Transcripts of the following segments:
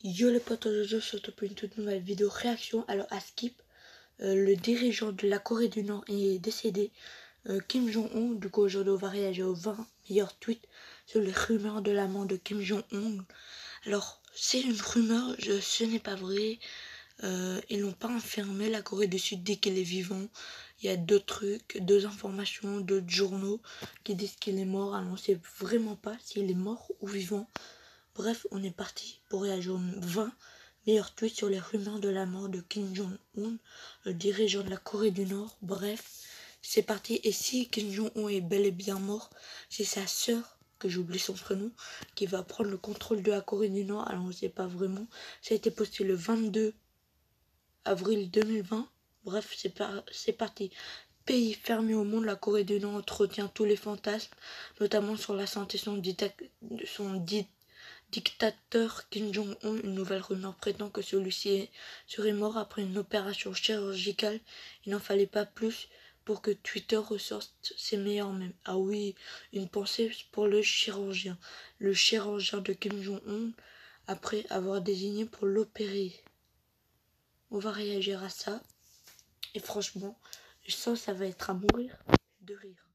Yo les potes, aujourd'hui je suis pour une toute nouvelle vidéo réaction. Alors à Skip, le dirigeant de la Corée du Nord est décédé, Kim Jong-un. Du coup aujourd'hui on va réagir aux 20 meilleurs tweets sur les rumeurs de la mort de Kim Jong-un. Alors c'est une rumeur, ce n'est pas vrai. Ils n'ont pas enfermé la Corée du Sud dit qu'il est vivant. Il y a deux trucs, deux informations, d'autres journaux qui disent qu'il est mort. Alors on ne sait vraiment pas s'il est mort ou vivant. Bref, on est parti pour réagir aux 20 meilleurs tweets sur les rumeurs de la mort de Kim Jong-un, le dirigeant de la Corée du Nord. Bref, c'est parti. Et si Kim Jong-un est bel et bien mort, c'est sa sœur, que j'oublie son prénom, qui va prendre le contrôle de la Corée du Nord. Alors on ne sait pas vraiment. Ça a été posté le 22 avril 2020. Bref, c'est parti. Pays fermé au monde, la Corée du Nord entretient tous les fantasmes, notamment sur la santé de son dictateur Kim Jong-un. Une nouvelle rumeur prétend que celui-ci serait mort après une opération chirurgicale. Il n'en fallait pas plus pour que Twitter ressorte ses meilleurs mèmes. Ah oui, une pensée pour le chirurgien. Le chirurgien de Kim Jong-un, après avoir désigné pour l'opérer. On va réagir à ça. Et franchement, je sens que ça va être à mourir de rire.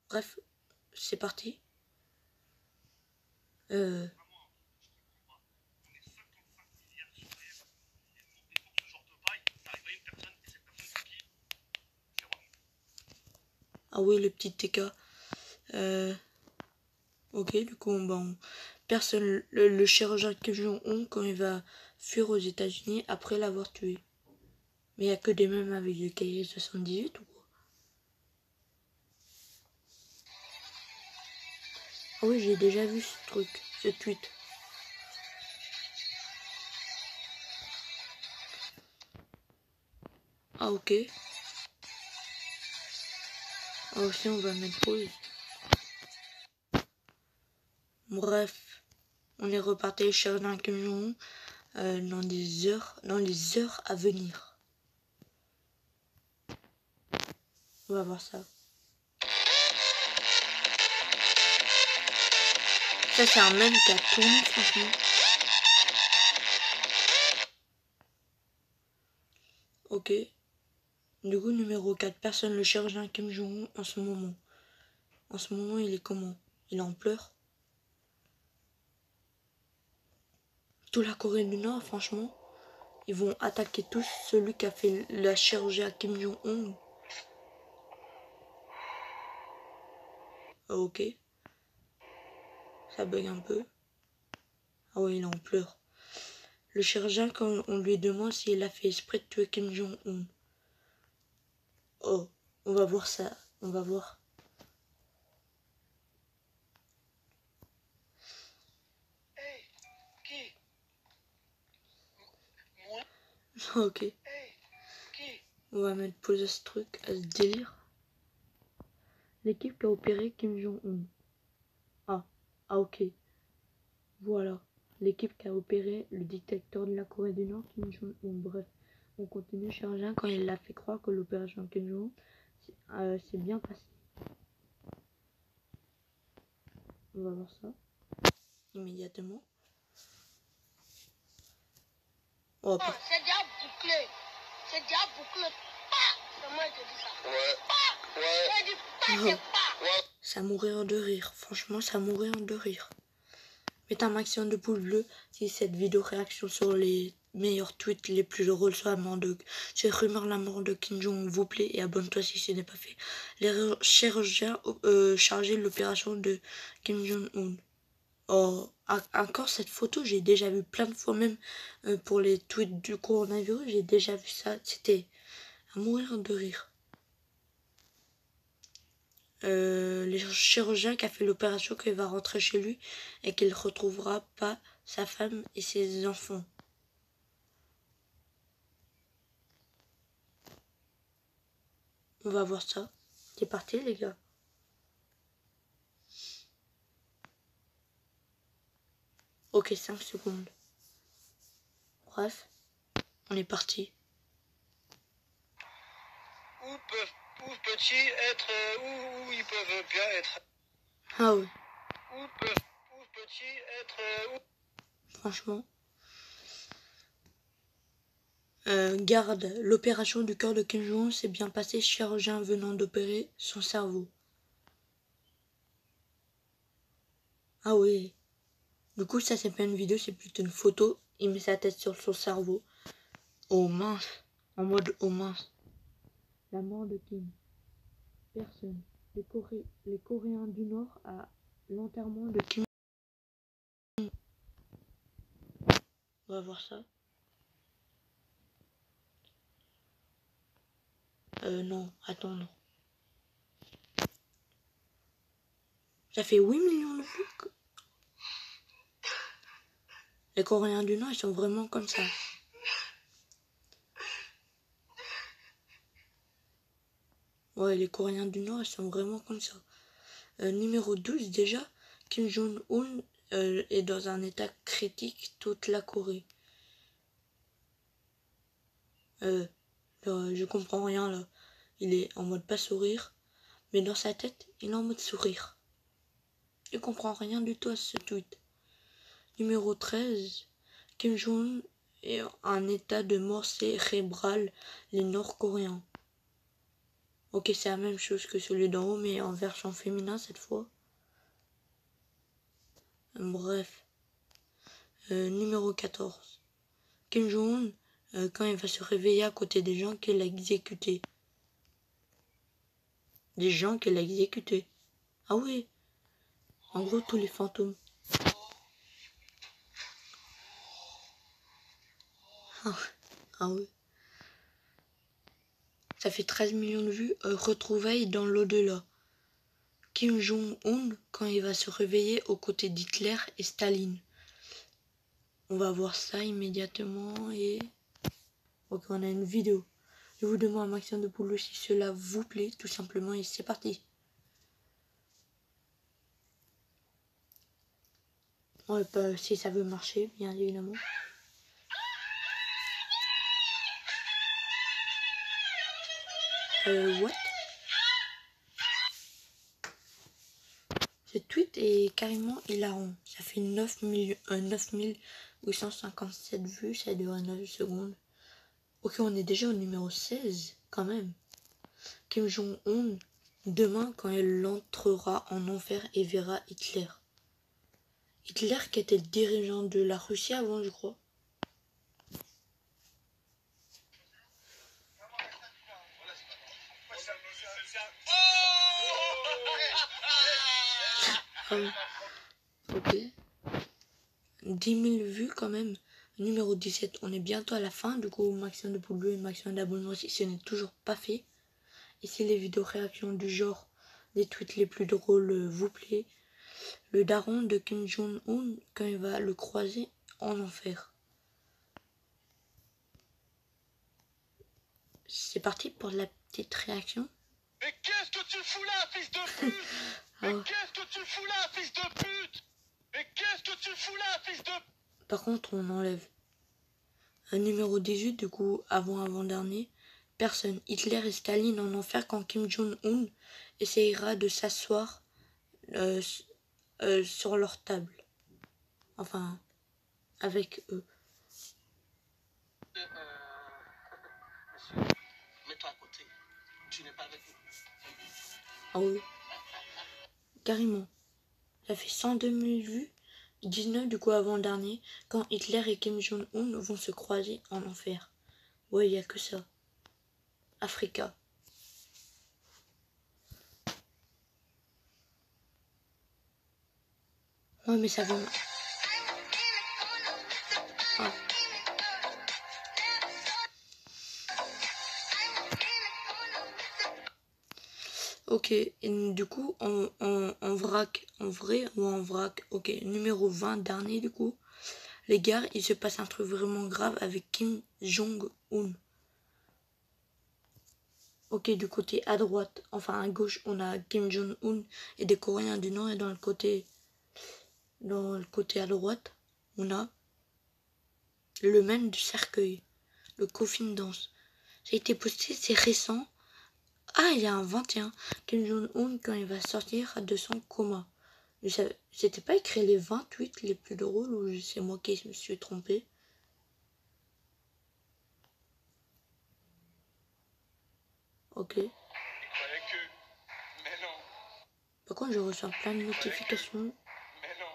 Bref, c'est parti. Ah oui, le petit TK. Ok, du coup, personne, le chirurgien Kim Jong-un, quand il va fuir aux États-Unis après l'avoir tué. Mais il n'y a que des mêmes avec le cahier 78 ou quoi? Ah oui, j'ai déjà vu ce truc, ce tweet. Ah ok. Ah aussi, on va mettre pause. Bref, on est reparti le chirurgien Kim Jong-un dans les heures à venir. On va voir ça. Ça, c'est un mème qui a tourné, franchement. Ok. Du coup, numéro 4. Personne le chirurgien Kim Jong-un en ce moment. En ce moment, il est comment? Il est en pleurs. Toute la Corée du Nord, franchement, ils vont attaquer tous celui qui a fait la chirurgie à Kim Jong-un. Ah, ok. Ça bug un peu. Ah ouais, il est en pleurs. Le chirurgien, quand on lui demande s'il a fait exprès de tuer Kim Jong-un. Oh, on va voir ça. On va voir. Hey, qui? Moi? Ok. Hey, qui? On va mettre pause à ce truc, à ce délire. L'équipe qui a opéré Kim Jong-un. Ah ok. Voilà. L'équipe qui a opéré le dictateur de la Corée du Nord, Kim Jong-un. Bref, on continue chirurgien quand il a fait croire que l'opération Kim Jong-un s'est bien passée. On va voir ça immédiatement. Oh, c'est déjà bouclé. C'est déjà bouclé. C'est moi qui dis ça. Ouais. Ouais. Je dis pas, c'est pas. Ouais. Ça mourir de rire. Franchement, ça mourir de rire. Mettez un maximum de pouces bleus si cette vidéo réaction sur les meilleurs tweets les plus drôles sur la mort de la mort de Kim Jong vous plaît et abonne-toi si ce n'est pas fait. Les chirurgiens chargés de l'opération de Kim Jong-un. Oh, encore cette photo, j'ai déjà vu plein de fois même pour les tweets du coronavirus, j'ai déjà vu ça. C'était à mourir de rire. Les chirurgiens qui a fait l'opération qu'il va rentrer chez lui et qu'il ne retrouvera pas sa femme et ses enfants. On va voir ça. C'est parti les gars. Ok, 5 secondes. Bref, on est parti. Où peut-il être, où ils peuvent bien être? Ah ouais, Où peut-il être, franchement. Garde, l'opération du cœur de Kim Jong-un s'est bien passée, chirurgien venant d'opérer son cerveau. Ah oui. Du coup, ça c'est pas une vidéo, c'est plutôt une photo. Il met sa tête sur son cerveau. Oh mince. En mode oh mince. La mort de Kim. Personne. Les Coréens du Nord à l'enterrement de Kim. On va voir ça. Non, attends, non. Ça fait 8 millions de vues. Les Coréens du Nord, ils sont vraiment comme ça. Ouais, les Coréens du Nord, ils sont vraiment comme ça. Numéro 12, déjà, Kim Jong-un est dans un état critique, toute la Corée. Je comprends rien là. Il est en mode pas sourire, mais dans sa tête, il est en mode sourire. Je comprends rien du tout à ce tweet. Numéro 13, Kim Jong-un est en état de mort cérébrale, les Nord-Coréens. Ok, c'est la même chose que celui d'en haut, mais en version féminin cette fois. Bref. Numéro 14. Kim Jong-un, quand il va se réveiller à côté des gens qu'il a exécutés. Des gens qu'il a exécutés. Ah oui. En gros, tous les fantômes. Ah oui. Ça fait 13 millions de vues. Retrouvailles dans l'au-delà. Kim Jong-un quand il va se réveiller aux côtés d'Hitler et Staline. On va voir ça immédiatement et... Ok, on a une vidéo. Je vous demande un maximum de poules si cela vous plaît, tout simplement, et c'est parti. Ouais, bah, si ça veut marcher, bien évidemment. What? Ce tweet est carrément hilarant. Ça fait 9857 vues, ça dure 9 secondes. Ok, on est déjà au numéro 16, quand même. Kim Jong-un, demain, quand elle entrera en enfer et verra Hitler. Hitler qui était le dirigeant de la Russie avant, je crois. Ah oui. Ok. 10 000 vues quand même. Numéro 17, on est bientôt à la fin. Du coup, maximum de pouces bleus et maximum d'abonnements si ce n'est toujours pas fait. Et si les vidéos réactions du genre, les tweets les plus drôles vous plaît, le daron de Kim Jong-un quand il va le croiser en enfer. C'est parti pour la petite réaction. Mais qu'est-ce que tu fous là, fils de pute? Mais qu'est-ce que tu fous là, fils de pute? Mais qu'est-ce que tu fous là, fils de... Par contre, on enlève. Un numéro 18, du coup, avant-dernier. Personne. Hitler et Staline en enfer quand Kim Jong-un essayera de s'asseoir sur leur table. Enfin, avec eux. Monsieur, mets-toi à côté. Tu n'es pas avec nous. Ah oui. Carrément. Ça fait 102 000 vues. 19 du coup avant-dernier. Quand Hitler et Kim Jong-un vont se croiser en enfer. Ouais, il n'y a que ça. Africa. Ouais, mais ça va. Ah. Ok, et du coup, en vrac, en vrai ou en vrac. Ok, numéro 20, dernier du coup. Les gars, il se passe un truc vraiment grave avec Kim Jong-un. Ok, du côté à droite, enfin à gauche, on a Kim Jong-un et des Coréens du Nord. Et dans le côté à droite, on a le même du cercueil, le coffin dance. Ça a été posté, c'est récent. Ah, il y a un 21. Kim Jong-un quand il va sortir de son coma. C'était pas écrit les 28 les plus drôles ou c'est moi qui me suis trompé. Ok. Il croyait que... Mais non. Par contre, je reçois plein de notifications. Mais non.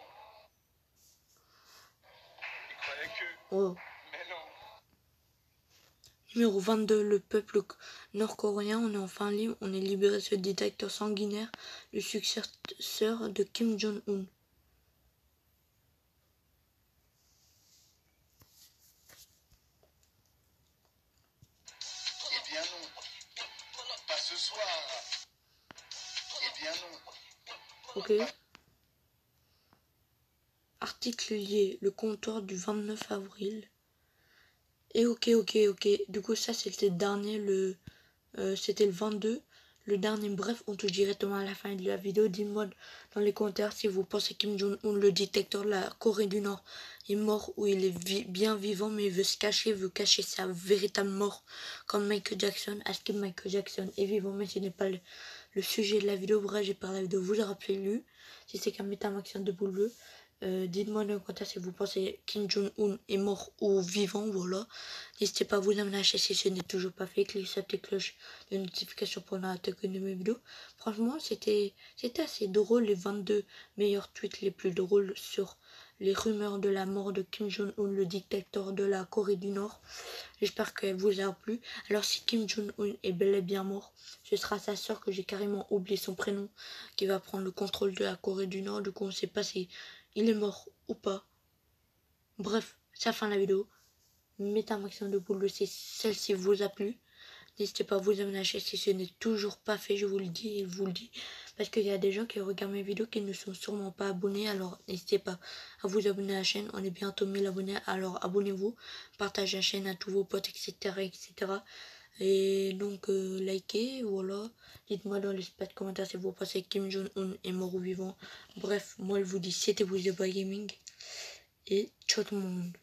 Il croyait que... Oh. Mais non. Numéro 22, le peuple nord-coréen, on est enfin libre, on est libéré ce dictateur sanguinaire, le successeur de Kim Jong-un. Eh bien non. Pas ce soir. Eh bien non. Ok. Article lié, le comptoir du 29 avril. Et ok. Du coup, ça c'était le dernier, c'était le 22. Le dernier, bref, on touche directement à la fin de la vidéo. Dites-moi dans les commentaires si vous pensez que Kim Jong-un, le dictateur de la Corée du Nord, est mort ou il est bien vivant, mais il veut cacher sa véritable mort, comme Michael Jackson. Est-ce que Michael Jackson est vivant? Mais ce n'est pas le sujet de la vidéo. Bref, j'ai parlé de la vidéo, vous aurez lu. Si c'est qu'un métamaxien de boule bleue. Dites-moi dans les commentaires si vous pensez Kim Jong-un est mort ou vivant, voilà. N'hésitez pas à vous abonner à la chaîne si ce n'est toujours pas fait, cliquez sur la petite cloche de notification pour ne rater aucune de mes vidéos. Franchement, c'était assez drôle, les 22 meilleurs tweets les plus drôles sur les rumeurs de la mort de Kim Jong-un, le dictateur de la Corée du Nord. J'espère qu'elle vous a plu. Alors si Kim Jong-un est bel et bien mort, ce sera sa soeur, que j'ai carrément oublié son prénom, qui va prendre le contrôle de la Corée du Nord. Du coup, on ne sait pas si il est mort ou pas. Bref, c'est la fin de la vidéo. Mettez un maximum de pouces si celle-ci vous a plu. N'hésitez pas à vous abonner à la chaîne si ce n'est toujours pas fait, je vous le dis et je vous le dis. Parce qu'il y a des gens qui regardent mes vidéos qui ne sont sûrement pas abonnés. Alors n'hésitez pas à vous abonner à la chaîne. On est bientôt 1000 abonnés. Alors abonnez-vous, partagez la chaîne à tous vos potes, etc. Et donc likez, voilà. Dites-moi dans l'espace de commentaires si vous pensez que Kim Jong-un est mort ou vivant. Bref, moi je vous dis c'était vous The Boy Gaming. Et ciao tout le monde.